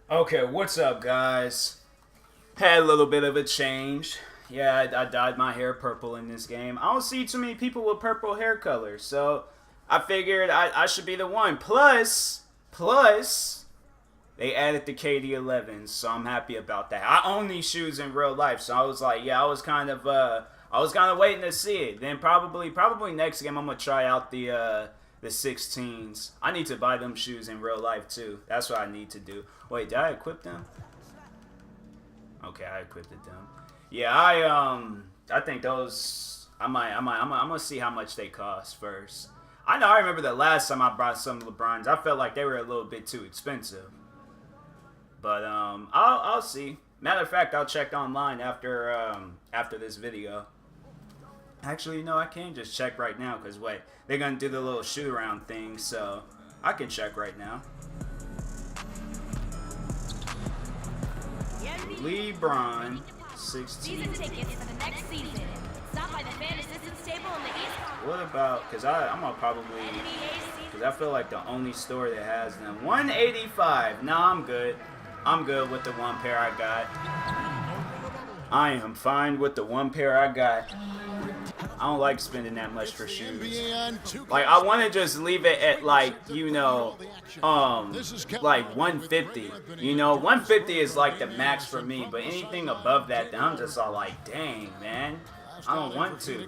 Okay, what's up, guys? Had a little bit of a change. Yeah, I dyed my hair purple in this game. I don't see too many people with purple hair color, so I figured I should be the one. Plus, they added the KD11s, so I'm happy about that. I own these shoes in real life, so I was like, yeah, I was kind of waiting to see it. Then probably next game I'm gonna try out the 16s. I need to buy them shoes in real life too. That's what I need to do. Wait, did I equip them? Okay, I equipped them. Yeah, I think those I'm gonna see how much they cost first. I remember the last time I brought some LeBrons, I felt like they were a little bit too expensive. But I'll see. Matter of fact, I'll check online after this video. Actually, no, I can't just check right now because wait, they're gonna do the little shoot around thing, so I can check right now. LeBron 16. What about? Because I'm gonna probably. Because I feel like the only store that has them. 185. Nah, I'm good. I'm good with the one pair I got. I am fine with the one pair I got. I don't like spending that much for shoes. Like, I want to just leave it at, like, you know, like 150. You know, 150 is like the max for me, but anything above that, then I'm just all like, dang, man. I don't want to.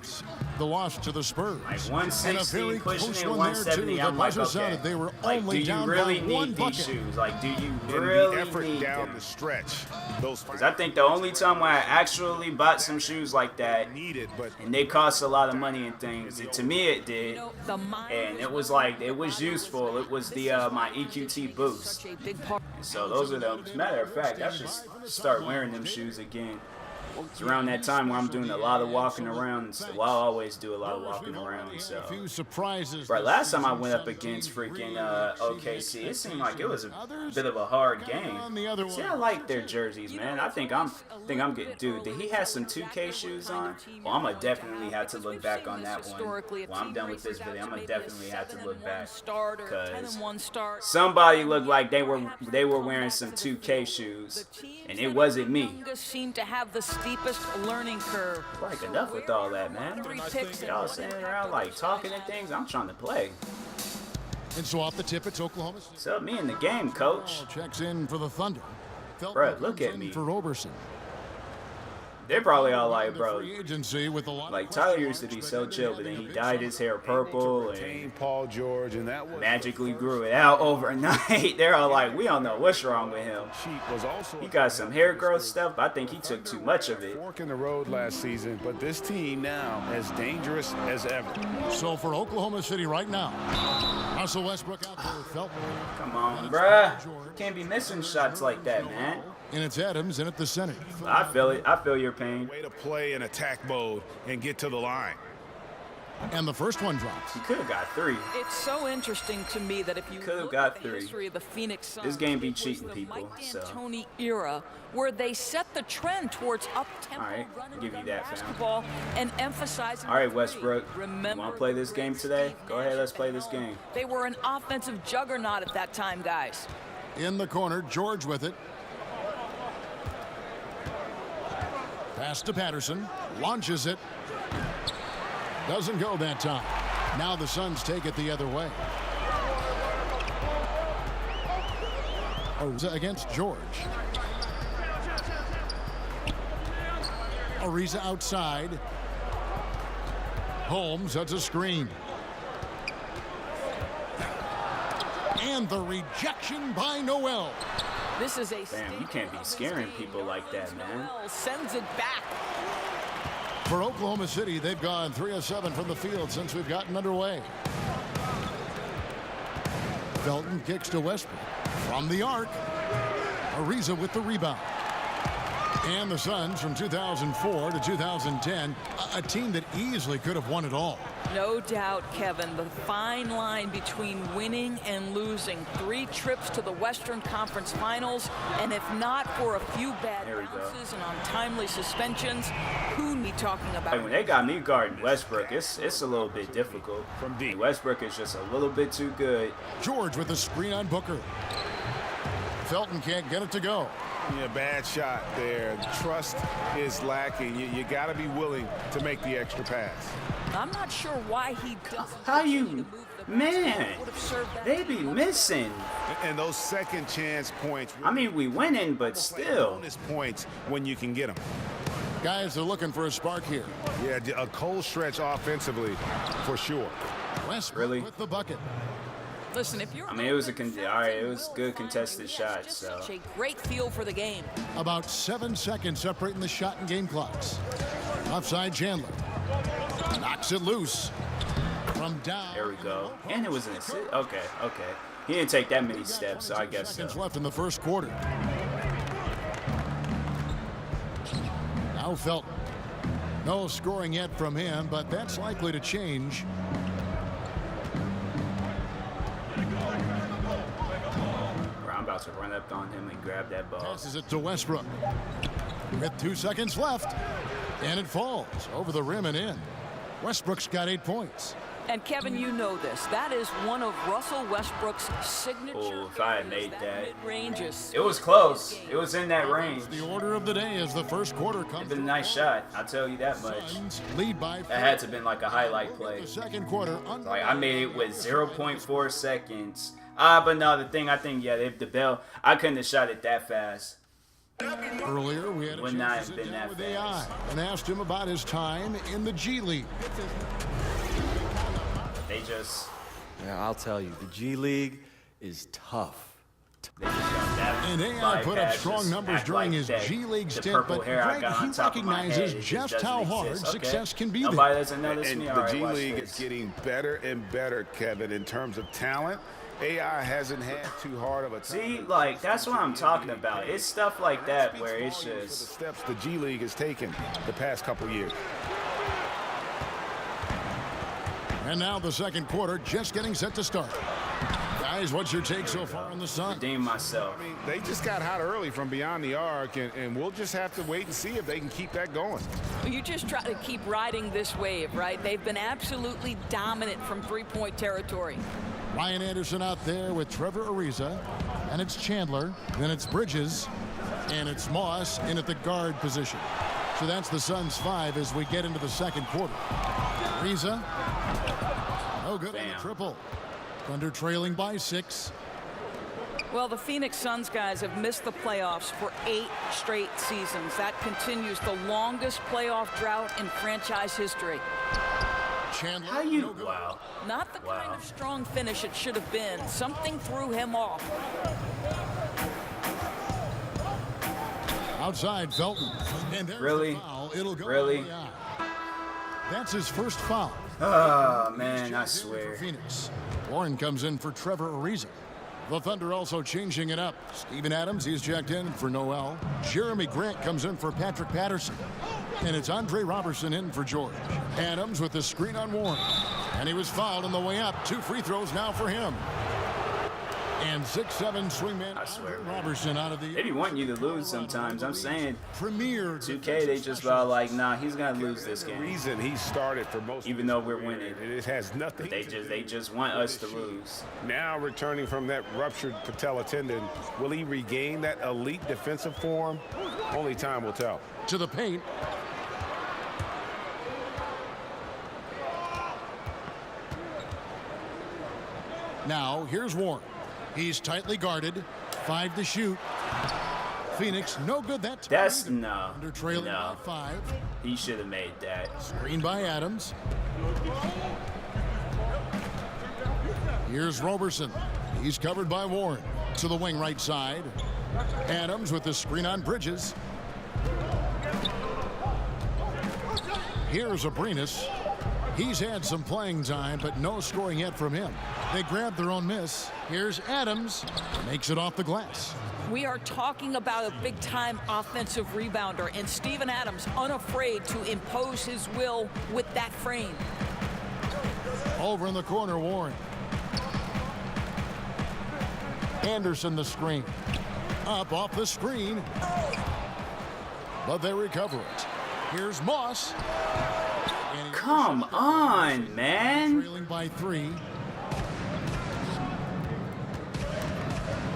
The loss to the Spurs. Like 160, pushing in 170. I'm like, okay. They were like, do you really need these shoes? Like, do you really need them? Because I think the only time where I actually bought some shoes like that, and they cost a lot of money and things, to me it did, and it was like, it was useful. It was the my EQT boost. And so those are the, matter of fact, I should start wearing them shoes again. It's around that time where I'm doing a lot of walking around. Well, I always do a lot of walking around. So, right, last time I went up against freaking OKC, it seemed like it was a bit of a hard game. See, I like their jerseys, man. I think I'm getting. Dude, did he have some 2K shoes on? Well, I'm gonna definitely have to look back on that one. Well, I'm done with this video. I'm gonna definitely have to look back because somebody looked like they were wearing some 2K shoes, and it wasn't me. Steepest learning curve. Like, enough with all that, man. Y'all sitting around like talking and things. I'm trying to play. And so off the tip, it's Oklahoma. What's up, me in the game, coach? Checks in for the Thunder. Bro, look at me. For Roberson. They're probably all like, bro, like Tyler used to be so chill, but then he dyed his hair purple and Paul George, and that magically grew it out overnight. They're all like, we don't know what's wrong with him. He got some hair growth stuff, but I think he took too much of it. Fork in the road last season, but this team now as dangerous as ever. So for Oklahoma City right now, Russell Westbrook out there with Felton. Come on, bruh. Can't be missing shots like that, man. And it's Adams in at the center. I feel it. I feel your pain. Way to play in attack mode and get to the line. And the first one drops. He could have got 3. It's so interesting to me that if you look at the history of the Phoenix Suns, this game be cheating people. Mike D'Antoni era, where they set the trend towards up-tempo running basketball and emphasizing. All right, Westbrook. You want to play this game today? Go ahead, let's play this game. They were an offensive juggernaut at that time, guys. In the corner, George with it. Pass to Patterson, launches it. Doesn't go that time. Now the Suns take it the other way. Ariza against George. Ariza outside. Holmes, that's a screen. And the rejection by Noel. This is a damn, you can't be scaring people like that, man. Sends it back. For Oklahoma City, they've gone 3 of 7 from the field since we've gotten underway. Felton kicks to Westbrook from the arc. Ariza with the rebound. And the Suns from 2004 to 2010, a team that easily could have won it all. No doubt, Kevin, the fine line between winning and losing. 3 trips to the Western Conference Finals, and if not for a few bad bounces and untimely suspensions, who be talking about? Hey, when they got me guarding Westbrook, it's a little bit difficult. From deep, Westbrook is just a little bit too good. George with a screen on Booker. Felton can't get it to go. Yeah, bad shot there. Trust is lacking. You got to be willing to make the extra pass. I'm not sure why he doesn't. How you, man? They be missing. And those second chance points. I mean, we winning, but still. Bonus points when you can get them. Guys are looking for a spark here. Yeah, a cold stretch offensively for sure. Westbrook Really? with the bucket. Listen, if you're, I mean, it was a it was good contested shot. So such a great feel for the game. About 7 seconds separating the shot and game clocks. Offside Chandler. Knocks it loose. From down. there we go. And it was an assist. Okay. He didn't take that many steps, so I guess so. Seconds left in the first quarter. Now Felton. No scoring yet from him, but that's likely to change. I'm about to run up on him and grab that ball. Passes it to Westbrook. With 2 seconds left. And it falls over the rim and in. Westbrook's got 8 points. And Kevin, you know this. That is one of Russell Westbrook's signature. Oh, if I had made that that. mid-range is It was close. It was in that range. The order of the day as the first quarter comes. It's been a nice shot. I'll tell you that much. Suns lead by 4. That had to have been like a highlight play. The second quarter. Like I made it with 0.4 seconds. But no, the thing I think, yeah, the bell. I couldn't have shot it that fast. Earlier, we had a Would chance not to have sit been down that with AI and asked him about his time in the G League. They just. Yeah, I'll tell you, the G League is tough. They just got that. And AI put up bypass, strong just numbers act during like his that. G League The stint, purple but hair I Greg, got he on top of my recognizes head, it just doesn't how hard exist. Okay. success can be Nobody there. doesn't notice And me. the All right, G watch League this. is getting better and better, Kevin, in terms of talent. AI hasn't had too hard of a time. See, like, that's what I'm talking about. It's stuff like that where it's For the just. steps the G League has taken the past couple years. And now the second quarter just getting set to start. Guys, what's your take so far on the Suns? Redeem myself. I mean, they just got hot early from beyond the arc, and we'll just have to wait and see if they can keep that going. You just try to keep riding this wave, right? They've been absolutely dominant from three-point territory. Ryan Anderson out there with Trevor Ariza. And it's Chandler. Then it's Bridges. And it's Moss in at the guard position. So that's the Suns 5 as we get into the second quarter. Ariza. No good on the triple. Thunder trailing by 6. Well, the Phoenix Suns guys have missed the playoffs for 8 straight seasons. That continues the longest playoff drought in franchise history. Chandler. How you? No good. Wow. Not the kind of strong finish it should have been. Something threw him off. Outside Felton. And there's Really? the foul. It'll go Really? on the eye. That's his first foul. Oh, man, I For swear. Phoenix. Warren comes in for Trevor Ariza. The Thunder also changing it up. Steven Adams, he's checked in for Noel. Jeremy Grant comes in for Patrick Patterson. And it's Andre Robertson in for George. Adams with the screen on Warren. And he was fouled on the way up. 2 free throws now for him. And 6'7" swingman I swear, Andre man. Robertson out of the They be wanting you to lose sometimes. I'm saying premier 2K, they just about like, nah, he's gonna lose this The game. reason he started for most Even of though his we're career, winning. and it has nothing They to just want us to lose. Now returning from that ruptured patella tendon, will he regain that elite defensive form? Only time will tell. to the paint. Now, here's Warren. He's tightly guarded. 5 to shoot. Phoenix, no good that time. That's either. no, Under trailing no. by 5. He should have made that. Screen by Adams. Here's Roberson. He's covered by Warren. To the wing right side. Adams with the screen on Bridges. Here's Abrinas. He's had some playing time, but no scoring yet from him. They grab their own miss. Here's Adams. Makes it off the glass. We are talking about a big-time offensive rebounder, and Steven Adams unafraid to impose his will with that frame. Over in the corner, Warren. Anderson the screen. Up off the screen. But they recover it. Here's Moss. And he Come on, man. trailing by 3.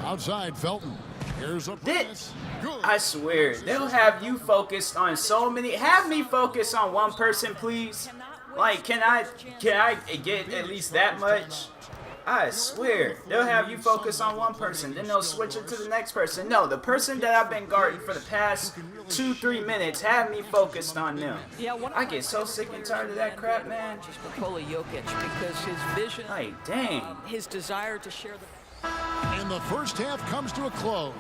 Outside Felton. Here's a This, good. I swear, they'll have you focused on so many. Have me focus on one person, please. Like, can I get at least that much? I swear, they'll have you focus on one person, then they'll switch it to the next person. No, the person that I've been guarding for the past 2-3 minutes, have me focused on them. Yeah, I get so sick and tired of that crap, man. Just Nikola Jokic, because his vision, Like, dang. his desire to share the. And the first half comes to a close.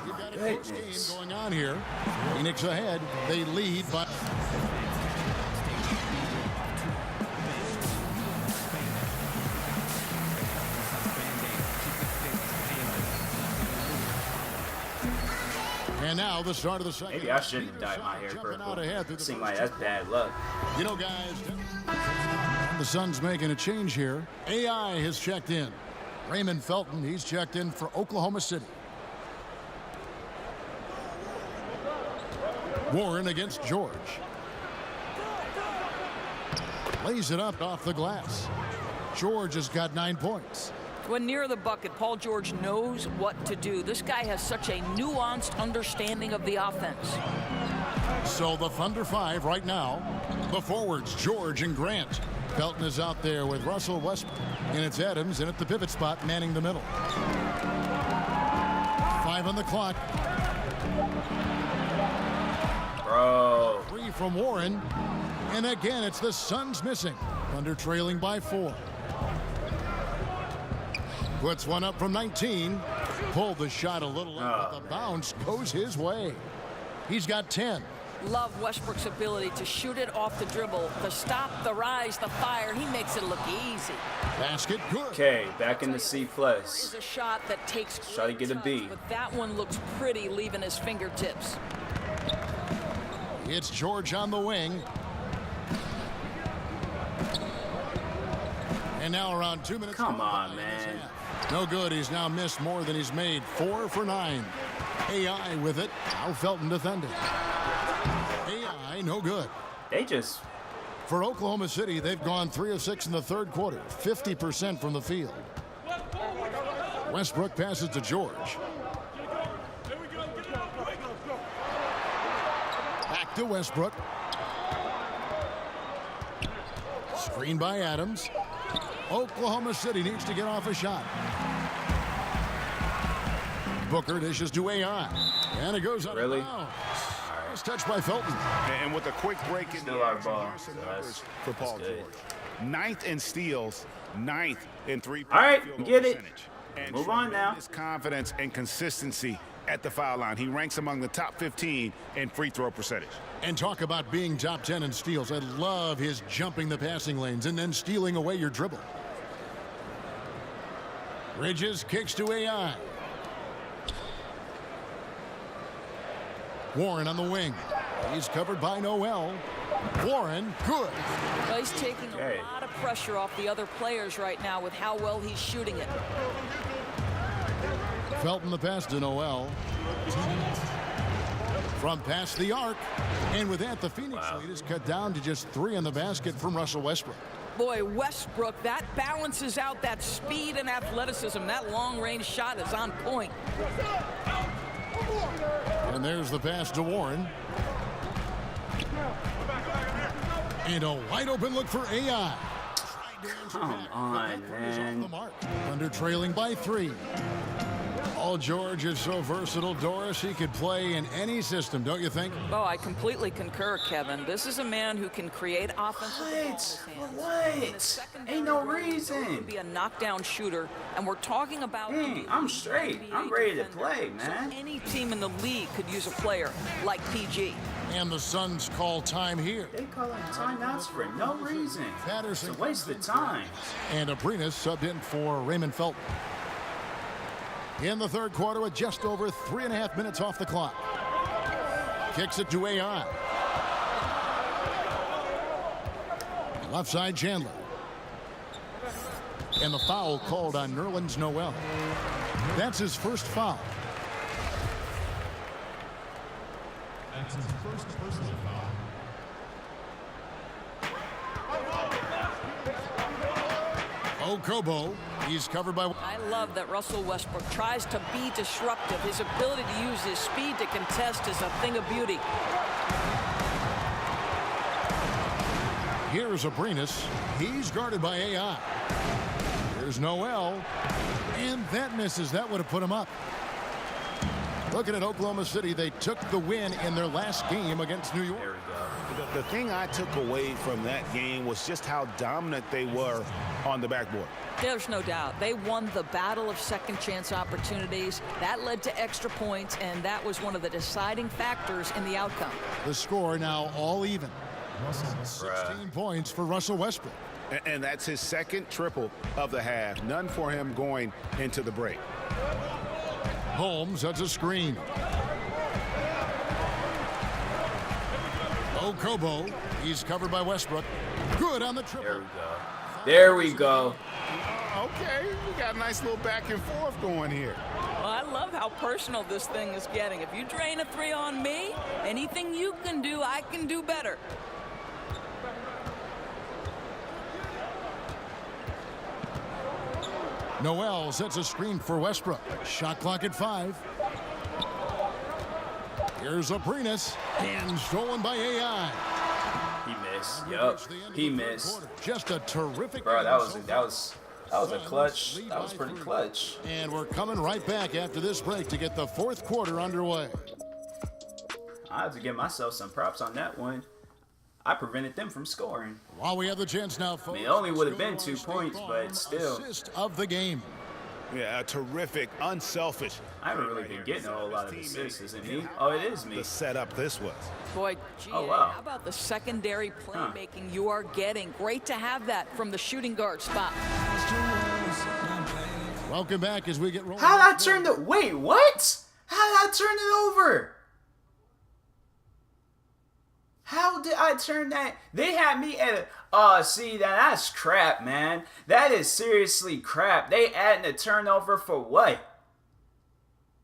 You've got a close goodness. game going on here. Phoenix ahead. They lead by. And now the start of the second. Maybe I shouldn't have dyed my hair purple. Seems like that's bad luck. You know, guys, the Suns making a change here. AI has checked in. Raymond Felton, he's checked in for Oklahoma City. Warren against George. Lays it up off the glass. George has got 9 points. When near the bucket, Paul George knows what to do. This guy has such a nuanced understanding of the offense. So the Thunder 5 right now. The forwards, George and Grant. Felton is out there with Russell Westbrook. And it's Adams in at the pivot spot, manning the middle. 5 on the clock. Bro. 3 from Warren. And again, it's the Suns missing. Thunder trailing by 4. Puts one up from 19. Pulled the shot a little late, but the bounce goes his way. He's got 10. Love Westbrook's ability to shoot it off the dribble, the stop, the rise, the fire. He makes it look easy. Basket good. Okay, back in the C+. It's a shot that takes Try to great get a B. touch, but that one looks pretty, leaving his fingertips. It's George on the wing. And now around 2 minutes. Come on, man. No good. He's now missed more than he's made. 4 for 9. AI with it. Now Felton defending. AI no good. They just... For Oklahoma City, they've gone 3 of 6 in the third quarter. 50% from the field. Westbrook passes to George. Back to Westbrook. Screen by Adams. Oklahoma City needs to get off a shot. Booker dishes to AI. And it goes out Really? of bounds. It's touched by Felton. And with a quick break in Still the our action, ball. here's some So numbers that's for Paul good. George. 9th in steals, 9th in three-point All right, field goal get it. percentage. And Move on now. tremendous confidence and consistency at the foul line. He ranks among the top 15 in free throw percentage. And talk about being top 10 in steals. I love his jumping the passing lanes and then stealing away your dribble. Bridges kicks to AI. Warren on the wing. He's covered by Noel. Warren, good. Well, he's taking Okay. a lot of pressure off the other players right now with how well he's shooting it. Felton the pass to Noel. From past the arc. And with that, the Phoenix lead is cut down to just 3 in the basket from Russell Westbrook. Boy, Westbrook, that balances out that speed and athleticism. That long-range shot is on point. And there's the pass to Warren. And a wide open look for AI. Come on, man. Under trailing by 3. Paul George is so versatile, Doris. He could play in any system, don't you think? Oh, I completely concur, Kevin. This is a man who can create offensive What? Ain't no reason. be a knockdown shooter, and we're talking about Dang, I'm straight. I'm ready to play, So man. any team in the league could use a player like PG. And the Suns call time here. They calling timeouts for no reason. Patterson. It's a waste of time. And Abrinas subbed in for Raymond Felton. In the third quarter with just over 3.5 minutes off the clock. Kicks it to AI. Left side Chandler. And the foul called on Nerlens Noel. That's his first foul. That's his first personal foul. Okobo. He's covered by... I I love that Russell Westbrook tries to be disruptive. His ability to use his speed to contest is a thing of beauty. Here's Abrinas. He's guarded by AI. Here's Noel. And that misses. That would have put him up. Looking at Oklahoma City, they took the win in their last game against New York. There we go. The thing I took away from that game was just how dominant they were on the backboard. There's no doubt. They won the battle of second chance opportunities. That led to extra points, and that was one of the deciding factors in the outcome. The score now all even. 16 points for Russell Westbrook. And that's his second triple of the half. None for him going into the break. Holmes sets a screen. Okobo, he's covered by Westbrook. Good on the triple. There we go. Okay, we got a nice little back and forth going here. Well, I love how personal this thing is getting. If you drain a three on me, anything you can do, I can do better. Noel sets a screen for Westbrook. Shot clock at 5. Here's Abrinas, and stolen by AI. He missed. Yup. He missed. Just a terrific. Bro, that was a clutch. That was pretty clutch. And we're coming right back after this break to get the fourth quarter underway. I have to give myself some props on that one. I prevented them from scoring. While we have the chance now, folks, I mean, it only would have been 2 points, but still. Assist of the game. Yeah, a terrific, unselfish. I haven't really been getting a whole lot of assists. Is it me? Oh, it is me. The setup this was. Boy, GA, Oh, wow. How about the secondary playmaking you are getting? Great to have that from the shooting guard spot. Welcome back as we get rolling. How'd I turn the... Wait, what? How'd I turn it over? How did I turn that? They had me at a... Oh, see, that's crap, man. That is seriously crap. They adding a turnover for what?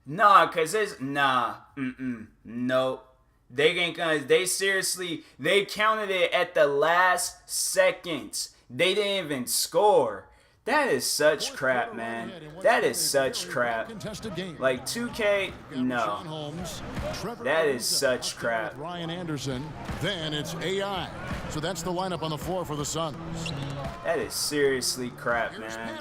Nah, because it's... Nah. Nope. They ain't gonna... They seriously... They counted it at the last seconds. They didn't even score. That is such crap, man. That is such crap. Like 2K, no. That is such crap. Ryan Anderson. Then it's AI. So that's the lineup on the floor for the Suns. That is seriously crap, man.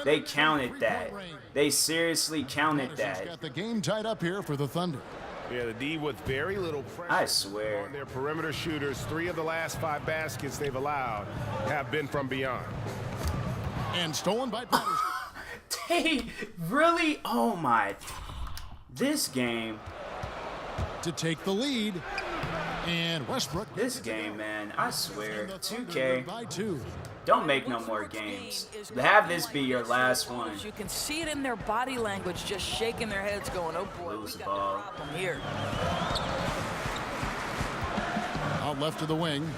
They counted that. They seriously counted that. Got the game tied up here for the Thunder. Yeah, the D with very little pressure. I swear. On their perimeter shooters, 3 of the last 5 baskets they've allowed have been from beyond. And stolen by Patterson. They really, oh my. This game. To take the lead. And Westbrook. This game, man, I swear. 2K. By 2. Don't make no more games. Have this be your last one. You can see it in their body language, just shaking their heads going, oh boy, Lose we the got ball. a problem here. Out left to the wing.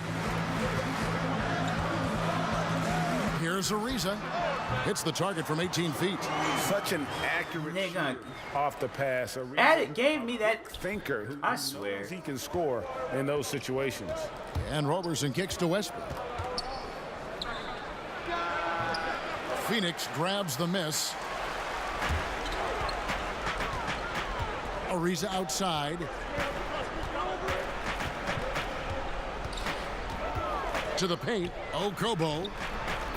Here's Ariza. Hits the target from 18 feet. Such an accurate Nigga. shoot off the pass. Added, gave me that. Thinker who I swear. knows he can score in those situations. And Roberson kicks to Westbrook. Phoenix grabs the miss. Ariza outside. To the paint. Okobo.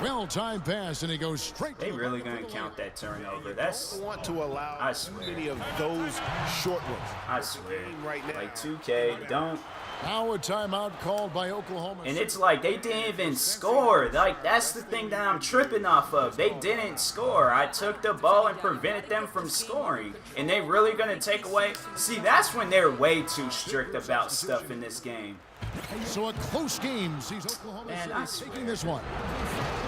Well-timed pass, and he goes straight. They really gonna count that turnover. That's. Want to allow I too swear. many of those short ones. I swear. Right now. Like 2K, don't. Now a timeout called by Oklahoma. And it's like they didn't even score. Like, that's the thing that I'm tripping off of. They didn't score. I took the ball and prevented them from scoring. And they really gonna take away. See, that's when they're way too strict about stuff in this game. So a close game sees Oklahoma Man, I City taking swear. this one.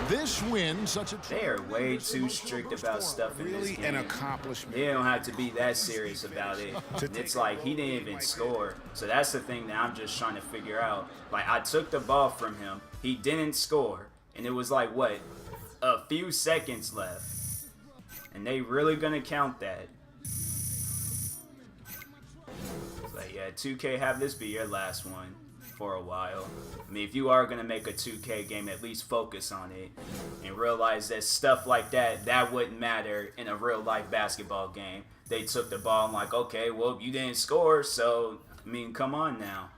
This win, such a They are way too strict about stuff in this Really game. an accomplishment. They don't have to be that serious about it. And it's like he didn't even score. So that's the thing that I'm just trying to figure out. Like, I took the ball from him. He didn't score. And it was like, what? A few seconds left. And they really gonna count that. But yeah, 2K, have this be your last one. for a while. I mean, if you are going to make a 2K game, at least focus on it and realize that stuff like that wouldn't matter in a real-life basketball game. They took the ball and like, okay, well, you didn't score, so, I mean, come on now.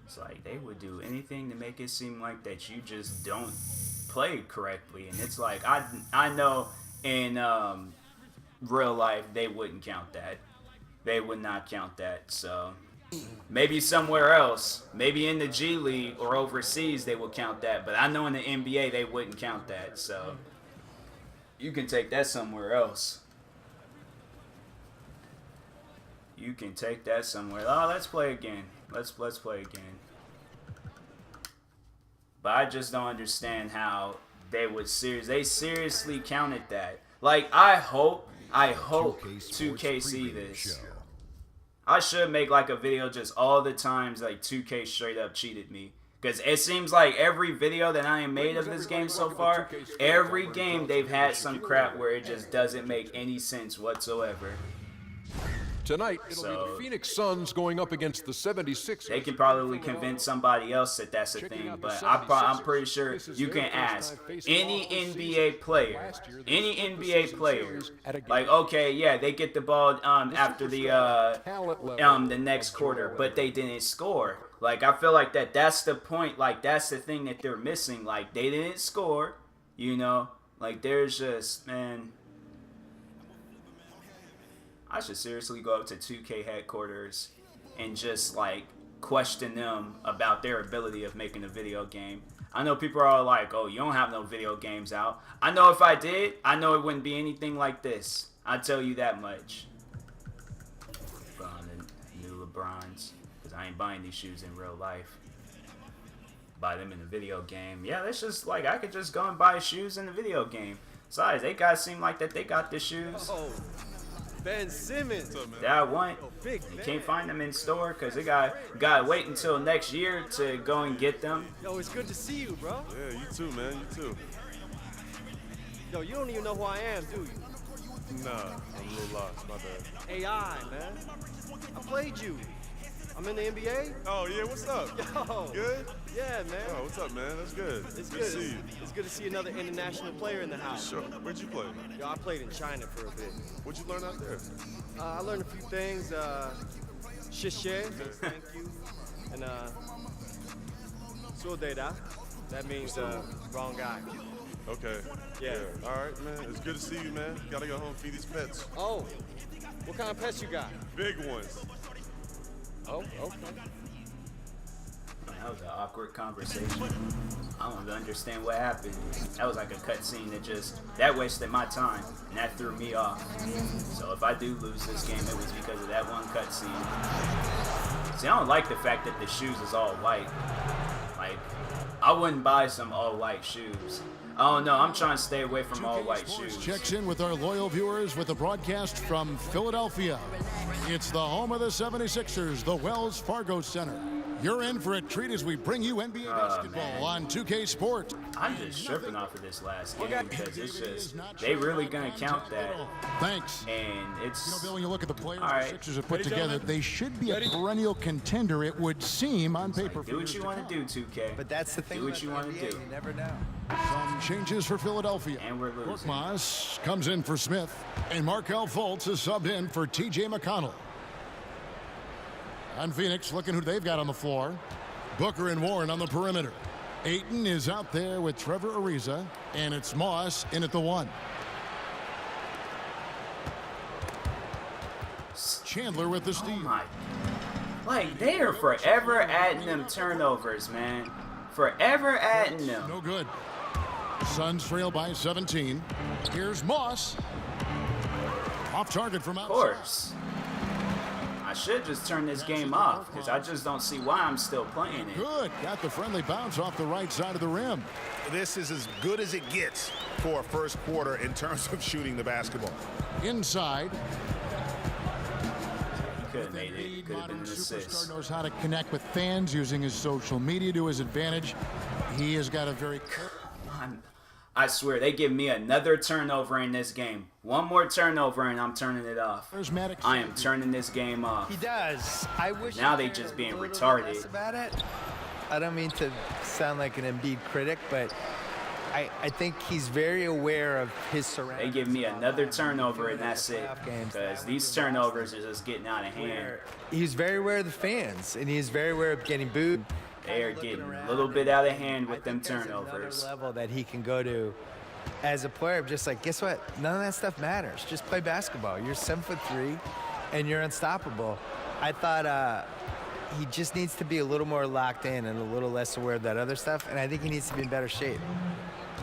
It's like they would do anything to make it seem like that you just don't play correctly, and it's like I know in real life they wouldn't count that. They would not count that. So maybe somewhere else, maybe in the G League or overseas they will count that, but I know in the NBA they wouldn't count that. So you can take that somewhere else. You can take that somewhere. Oh, let's play again. Let's play again. But I just don't understand how they would seriously counted that. Like, I hope 2K see this. I should make like a video just all the times like 2K straight up cheated me. Because it seems like every video that I have made of this game so far, every game they've had some crap where it just doesn't make any sense whatsoever. Tonight, it'll be the Phoenix Suns going up against the 76ers. They can probably convince somebody else that that's a thing, but I'm pretty sure you can ask any NBA player, like, okay, yeah, they get the ball after the next quarter, but they didn't score. Like, I feel like that's the point. Like, that's the thing that they're missing. Like, they didn't score, you know. Like, there's just, man. I should seriously go up to 2K headquarters and just like question them about their ability of making a video game. I know people are all like, oh, you don't have no video games out. I know if I did, I know it wouldn't be anything like this. I tell you that much. The new LeBrons, because I ain't buying these shoes in real life. Buy them in a video game. Yeah, that's just like, I could just go and buy shoes in the video game. Besides, they guys seem like that they got the shoes. Ben Simmons. That one, you can't find them in store because they got to wait until next year to go and get them. Yo, it's good to see you, bro. Yeah, you too, man. You too. Yo, you don't even know who I am, do you? Nah, I'm a little lost. My bad. AI, man. I played you. I'm in the NBA. Oh, yeah, what's up? Yo. Good? Yeah, man. Oh, what's up, man? That's good. It's good good. to see you. It's good to see another international player in the house. Sure. Where'd you play? Yo, I played in China for a bit. What'd you learn out there? I learned a few things. Xie, thank you. And Sudeda. That means wrong guy. Okay. Yeah. All right, man. It's good to see you, man. Gotta go home and feed these pets. Oh, what kind of pets you got? Big ones. Oh, okay. That was an awkward conversation. I don't understand what happened. That was like a cutscene that wasted my time, and that threw me off. So if I do lose this game, it was because of that one cutscene. See, I don't like the fact that the shoes is all white. Like, I wouldn't buy some all white shoes. Oh no, I'm trying to stay away from all white shoes. Checks in with our loyal viewers with a broadcast from Philadelphia. It's the home of the 76ers, the Wells Fargo Center. You're in for a treat as we bring you NBA basketball on 2K Sports. I'm just tripping off of this last game because it's just, they really gonna count that. Thanks. And it's, You know, Bill, when you look at the players All right. the Sixers have put together, they should be a perennial contender, it would seem, on paper. do what you want to do, 2K. But that's the thing. Do what you want to do. You never know. Some changes for Philadelphia. And we're losing. Korkmaz comes in for Smith, and Markelle Fultz is subbed in for TJ McConnell. On Phoenix, looking who they've got on the floor. Booker and Warren on the perimeter. Ayton is out there with Trevor Ariza, and it's Moss in at the 1. Chandler with the steal. Oh my. Like, they are forever adding them turnovers, man. Forever adding them. No good. Suns trail by 17. Here's Moss. Off target from outside. Of course. I should just turn this game off because I just don't see why I'm still playing it. Good. Got the friendly bounce off the right side of the rim. This is as good as it gets for a first quarter in terms of shooting the basketball. Inside. He could have made it. Could have been an Superstar assist. knows how to connect with fans using his social media to his advantage. He has got a very... I swear, they give me another turnover in this game. One more turnover and I'm turning it off. I am turning this game off. He does. I wish now they just being retarded. About it. I don't mean to sound like an Embiid critic, but I think he's very aware of his surroundings. They give me another turnover and that's it. Because these turnovers are just getting out of hand. He's very aware of the fans, and he's very aware of getting booed. They are getting a little bit out of hand with them turnovers. Level that he can go to as a player, just like, guess what? None of that stuff matters. Just play basketball. You're 7'3", and you're unstoppable. I thought he just needs to be a little more locked in and a little less aware of that other stuff, and I think he needs to be in better shape.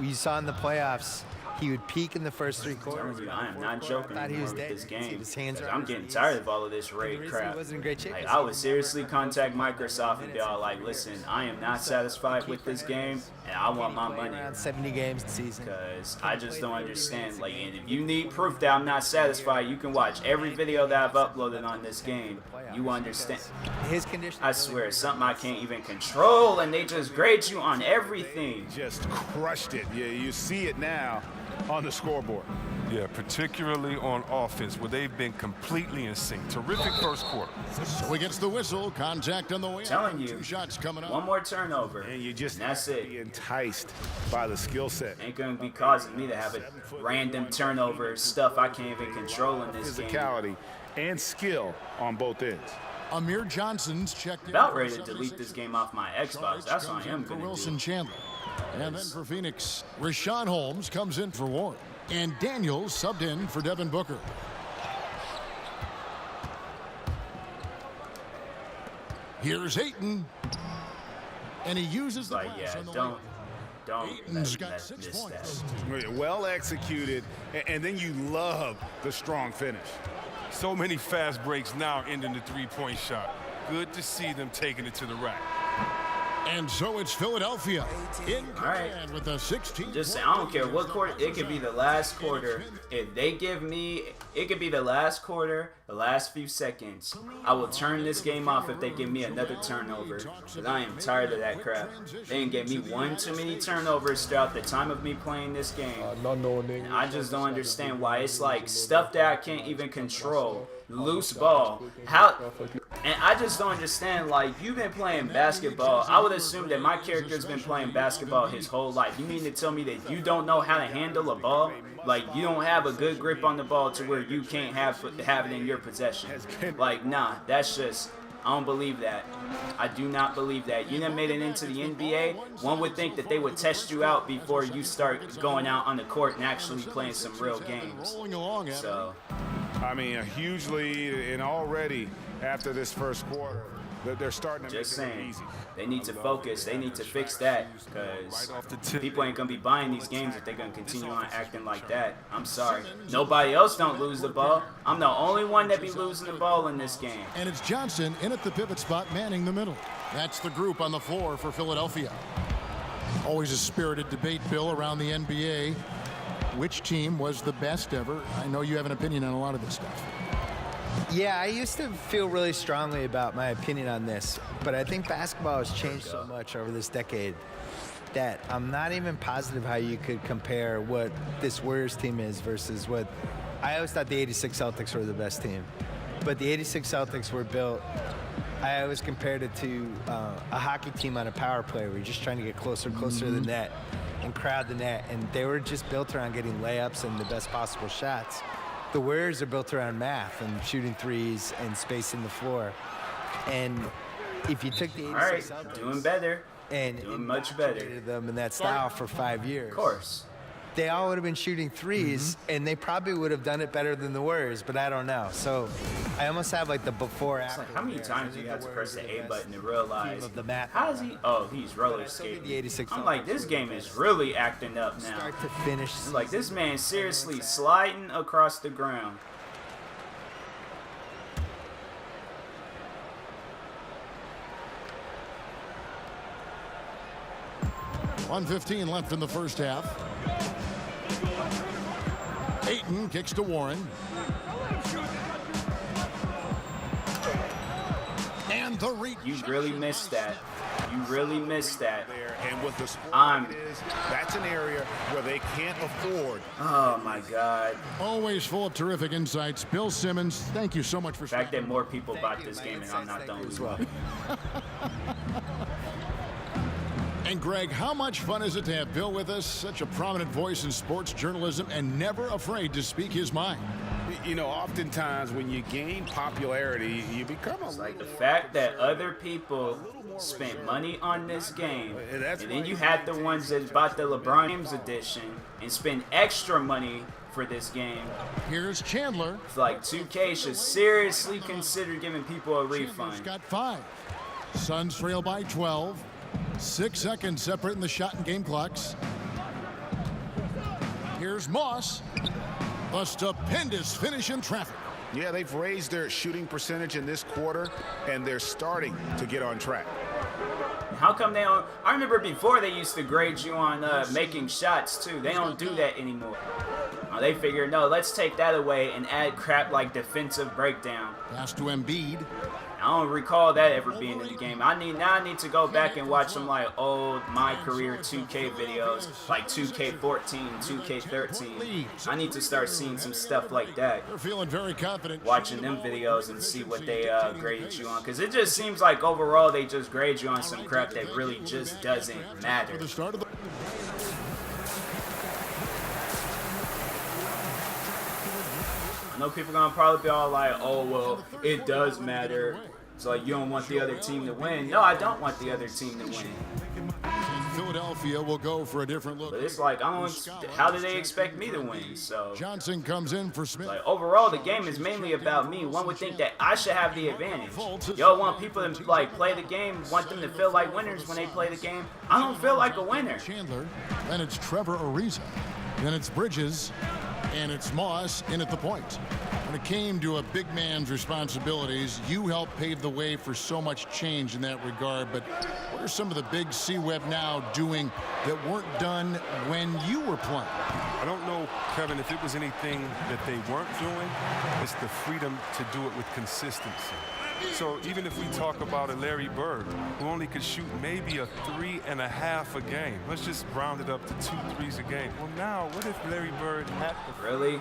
You saw in the playoffs, he would peak in the first 3 quarters. I am not joking anymore with this game. His hands are I'm getting tired of all of this raid crap. Wasn't in great shape. Like, I would seriously contact Microsoft and be all like, listen, I am not satisfied with this game, and I want my money. Around 70 games a season. Because I just don't understand. Like, and if you need proof that I'm not satisfied, you can watch every video that I've uploaded on this game. You understand. His condition. I swear, it's something I can't even control, and they just grade you on everything. Just crushed it. Yeah, you see it now on the scoreboard. Yeah, particularly on offense, where they've been completely in sync. Terrific first quarter. So he gets the whistle. Contact on the way. Telling you, 2 shots coming up. One more turnover, and you just that's it. Be enticed by the skill set. Ain't gonna be causing me to have a random turnover stuff I can't even control in this game. Physicality and skill on both ends. Amir Johnson's checked in. About ready to delete this game off my Xbox. That's what I am gonna Wilson do. Chandler. And then for Phoenix, Rashawn Holmes comes in for Warren. And Daniels subbed in for Devin Booker. Here's Ayton. And he uses the like, glass yeah, on the don't Ayton's got miss 6 that. points. Well executed, and then you love the strong finish. So many fast breaks now ending the three-point shot. Good to see them taking it to the rack. And so it's Philadelphia in command with a 16. Just say, I don't care what quarter. It could be the last quarter. If they give me, it could be the last quarter, the last few seconds. I will turn this game off if they give me another turnover. Because I am tired of that crap. They didn't give me one too many turnovers throughout the time of me playing this game. And I just don't understand why it's like stuff that I can't even control. Loose ball. How? And I just don't understand, like, you've been playing basketball. I would assume that my character's been playing basketball his whole life. You mean to tell me that you don't know how to handle a ball? Like, you don't have a good grip on the ball to where you can't have it in your possession. Like, nah, that's just, I don't believe that. I do not believe that. You done made it into the NBA. One would think that they would test you out before you start going out on the court and actually playing some real games. So, I mean, a huge lead, and already after this first quarter, they're starting to just make it saying, easy. they need to focus. They need to fix that, because people ain't gonna be buying these games if they're gonna continue on acting like that. I'm sorry. Nobody else don't lose the ball. I'm the only one that be losing the ball in this game. And it's Johnson in at the pivot spot, manning the middle. That's the group on the floor for Philadelphia. Always a spirited debate, Bill, around the NBA. Which team was the best ever? I know you have an opinion on a lot of this stuff. Yeah, I used to feel really strongly about my opinion on this, but I think basketball has changed so much over this decade that I'm not even positive how you could compare what this Warriors team is versus what I always thought the '86 Celtics were the best team. But the '86 Celtics were built, I always compared it to a hockey team on a power play where you're just trying to get closer and closer to the net and crowd the net, and they were just built around getting layups and the best possible shots. The Warriors are built around math and shooting threes and spacing the floor. And if you took the 86 Celtics doing better, and doing much better, them in that style for 5 years, of course, they all would have been shooting threes, and they probably would have done it better than the Warriors, but I don't know. So I almost have like the before-after. Like, how many times do you have to press the A button to realize, of the math. how is he? Oh, he's roller skating. The 86 I'm like, this game is really acting up now. Start to finish. Like, this man seriously sliding across the ground. .115 left in the first half. Ayton kicks to Warren. And the reach. You really missed that. You really missed that. And with the sport that's an area where they can't afford. Oh my God. Always full of terrific insights. Bill Simmons, thank you so much for the fact that more people bought this game and I'm not the only one. And Greg, how much fun is it to have Bill with us? Such a prominent voice in sports journalism and never afraid to speak his mind. You know, oftentimes when you gain popularity, you become like the fact that other people spent money on this game, and then you had the ones that bought the LeBron James edition and spend extra money for this game. Here's Chandler. It's like 2K should seriously consider giving people a refund. Chandler's got 5. Suns trail by 12. 6 seconds separating the shot and game clocks. Here's Moss. A stupendous finish in traffic. Yeah, they've raised their shooting percentage in this quarter, and they're starting to get on track. How come they don't? I remember before they used to grade you on making shots too. They don't do that anymore. They figure, no, let's take that away and add crap like defensive breakdown. Pass to Embiid. I don't recall that ever being in the game. I need to go back and watch some like old My Career 2K videos, like 2K14, 2K13. I need to start seeing some stuff like that. They're feeling very confident. Watching them videos and see what they graded you on, because it just seems like overall they just grade you on some crap that really just doesn't matter. I know people are gonna probably be all like, oh well, it does matter. It's like you don't want the other team to win. No, I don't want the other team to win. Philadelphia will go for a different look. But it's like, how do they expect me to win? So Johnson comes in for Smith. Like overall, the game is mainly about me. One would think that I should have the advantage. Y'all want people to like play the game, want them to feel like winners when they play the game. I don't feel like a winner. Chandler, then it's Trevor Ariza, then it's Bridges, and it's Moss in at the point. When it came to a big man's responsibilities, you helped pave the way for so much change in that regard. But what are some of the big C-Web now doing that weren't done when you were playing? I don't know, Kevin, if it was anything that they weren't doing, it's the freedom to do it with consistency. So even if we talk about a Larry Bird, who only could shoot maybe a 3.5 a game, let's just round it up to 2 threes a game. Well, now, what if Larry Bird had to really?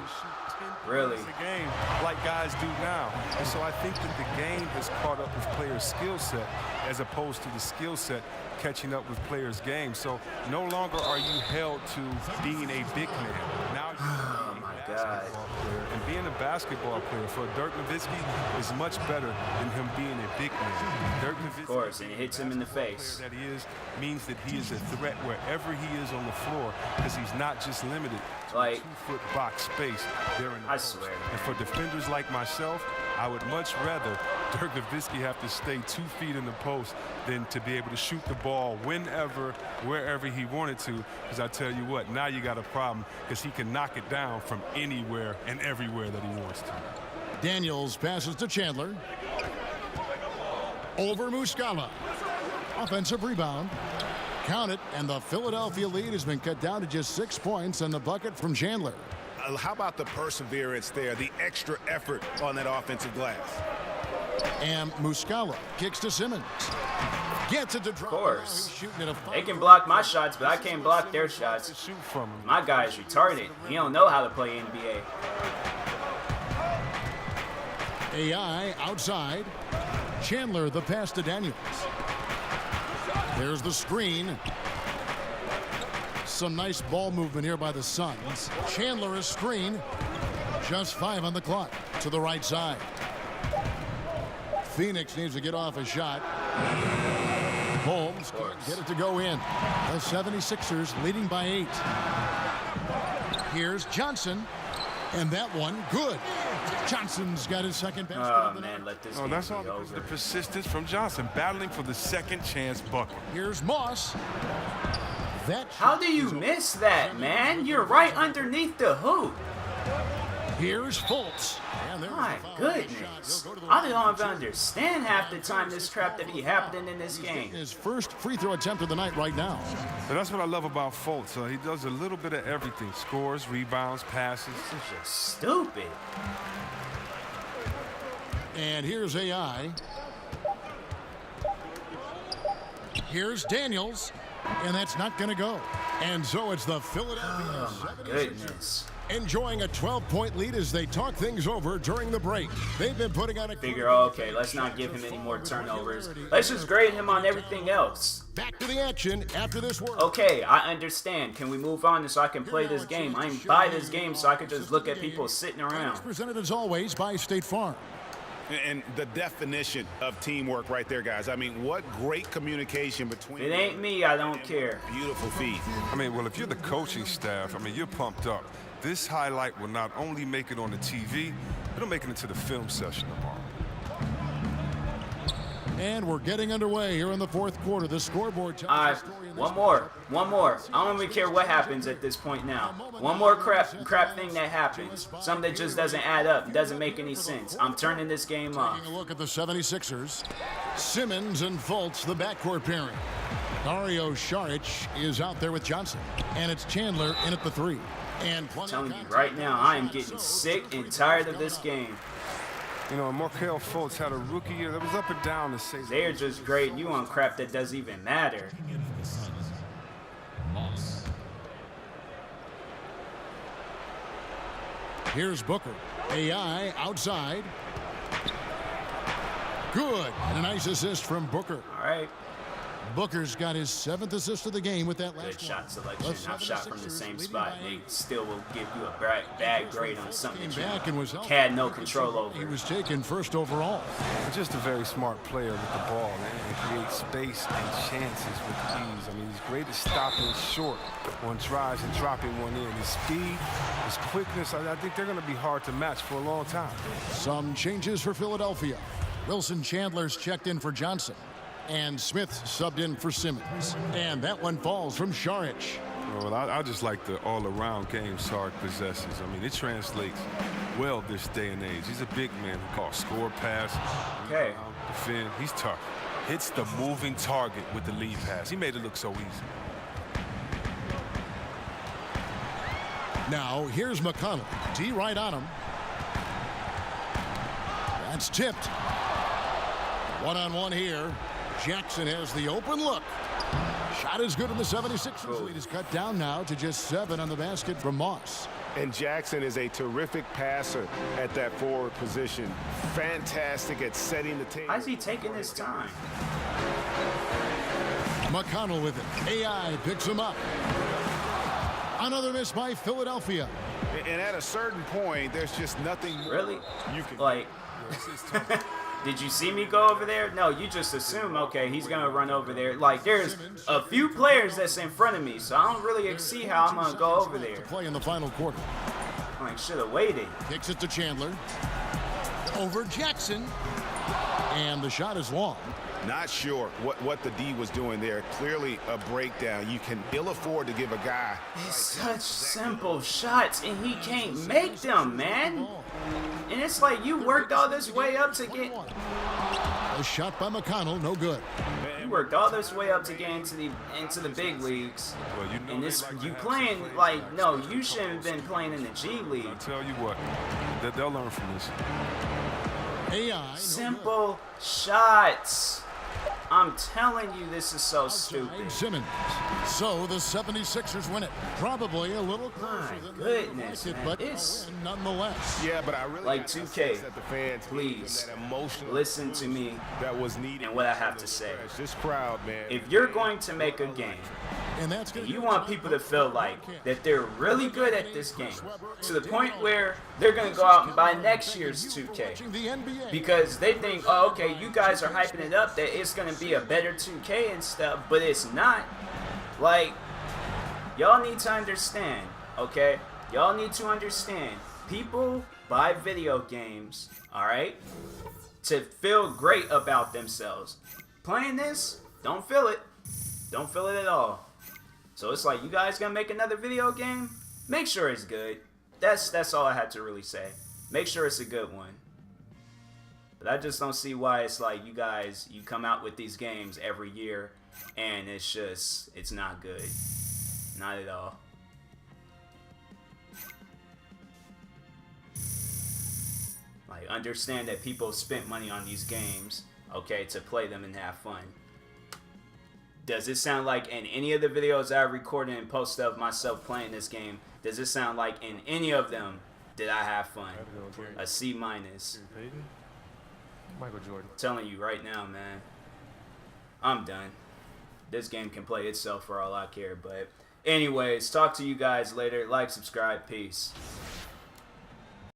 Really? A game like guys do now. And so I think that the game has caught up with players' skill set as opposed to the skill set catching up with players' game. So no longer are you held to being a big man. Now oh my God. Player. And being a basketball player for Dirk Nowitzki is much better than him being a big man. Dirk Nowitzki, of course, and it hits him in the face. That he is means that he is a threat wherever he is on the floor because he's not just limited to like 2-foot box space there in the I post. swear. And for defenders like myself, I would much rather Dirk Nowitzki have to stay 2 feet in the post than to be able to shoot the ball whenever, wherever he wanted to. Because I tell you what, now you got a problem because he can knock it down from anywhere and everywhere that he wants to. Daniels passes to Chandler. Over Muscala. Offensive rebound. Count it, and the Philadelphia lead has been cut down to just 6 points and the bucket from Chandler. How about the perseverance there, the extra effort on that offensive glass? And Muscala kicks to Simmons. Gets it to drop. Of course. They can block my shots, but I can't block their shots. Shoot from him. My guy's retarded. He don't know how to play NBA. AI outside. Chandler the pass to Daniels. There's the screen. Some nice ball movement here by the Suns. Chandler is screen. Just 5 on the clock. To the right side. Phoenix needs to get off a shot. Holmes can't get it to go in. The 76ers leading by 8. Here's Johnson. And that one, good. Johnson's got his second basket. Oh, man, let this game that's be all because over. the persistence from Johnson, battling for the second chance bucket. Here's Moss. How do you miss that, man? You're right underneath the hoop. Here's Fultz. My goodness. I don't even understand half the time this crap that be happening in this game. His first free throw attempt of the night right now. So that's what I love about Fultz. He does a little bit of everything. Scores, rebounds, passes. This is just stupid. And here's AI. Here's Daniels. And that's not going to go. And so it's the Philadelphia Oh, my 76ers goodness. enjoying a 12-point lead as they talk things over during the break. They've been putting on a... Figure, okay, let's not give him any more turnovers. Let's just grade him on everything else. Back to the action after this work. Okay, I understand. Can we move on so I can play this game? I ain't buy this game so I can just look at people sitting around. Presented as always by State Farm. And the definition of teamwork right there, guys. I mean, what great communication between... If it ain't me, I don't care. Beautiful feed. I mean, well, if you're the coaching staff, I mean, you're pumped up. This highlight will not only make it on the TV, it'll make it into the film session tomorrow. And we're getting underway here in the fourth quarter. The scoreboard tells All right, the story in this one more. I don't even care what happens at this point now. One more crap thing that happens. Something that just doesn't add up, doesn't make any sense. I'm turning this game off. Taking a look at the 76ers. Simmons and Fultz, the backcourt pairing. Dario Saric is out there with Johnson. And it's Chandler in at the 3. And I'm telling you right now, I am getting sick and tired of this game. You know, Markelle Fultz had a rookie year that was up and down to say they're just grading you on crap that doesn't even matter. Here's Booker. AI outside. Good. And a nice assist from Booker. All right. Booker's got his 7th assist of the game with that last Good shot one. selection. I've shot from the same spot. They still will give you a bad grade on something that you had no control over. He was taken first overall. Just a very smart player with the ball, man. He creates space and chances with ease. I mean, he's great at stopping short on drives and dropping one in. His speed, his quickness, I think they're going to be hard to match for a long time. Some changes for Philadelphia. Wilson Chandler's checked in for Johnson. And Smith subbed in for Simmons. And that one falls from Saric. Well, I just like the all-around game Sark possesses. I mean, it translates well this day and age. He's a big man who calls score, pass, okay, defend. He's tough. Hits the moving target with the lead pass. He made it look so easy. Now, here's McConnell. D right on him. That's tipped. One-on-one here. Jackson has the open look. Shot is good in the 76ers lead is cut down now to just 7 on the basket from Moss. And Jackson is a terrific passer at that forward position. Fantastic at setting the table. How's he taking his time? McConnell with it. AI picks him up. Another miss by Philadelphia. And at a certain point, there's just nothing really you can like. Did you see me go over there? No, you just assume, okay, he's going to run over there. Like, there's a few players that's in front of me, so I don't really see how I'm going to go over there. Play in the final quarter. Like, should have waited. Kicks it to Chandler. Over Jackson. And the shot is long. Not sure what the D was doing there. Clearly a breakdown. You can ill afford to give a guy. It's such simple shots, and he can't make them, man. And it's like you worked all this way up to get... A shot by McConnell, no good. You worked all this way up to get into the big leagues. Well, you know, and this you playing like, no, you shouldn't have been playing in the G League. I'll tell you what, they'll learn from this. AI. Simple shots. I'm telling you, this is so stupid. Simmons. So the 76ers win it. Probably a little closer than goodness, man. But it's nonetheless. Yeah, but I really like 2K. The fans please listen to me that was needed and what I have to say. This crowd, man. If you're going to make a game, and you want people to feel like that they're really good at this game to the point where they're going to go out and buy next year's 2K because they think, oh, okay, you guys are hyping it up that it's going to be a better 2K and stuff, but it's not. Like, y'all need to understand, okay? Y'all need to understand. People buy video games, all right, to feel great about themselves. Playing this, don't feel it. Don't feel it at all. So it's like, you guys gonna make another video game? Make sure it's good. That's all I had to really say. Make sure it's a good one. But I just don't see why it's like you guys, you come out with these games every year and it's not good. Not at all. Like, understand that people spent money on these games, okay, to play them and have fun. Does it sound like in any of the videos I recorded and posted of myself playing this game, does it sound like in any of them did I have fun? A C-. Michael Jordan. I'm telling you right now, man. I'm done. This game can play itself for all I care. But anyways, talk to you guys later. Like, subscribe. Peace.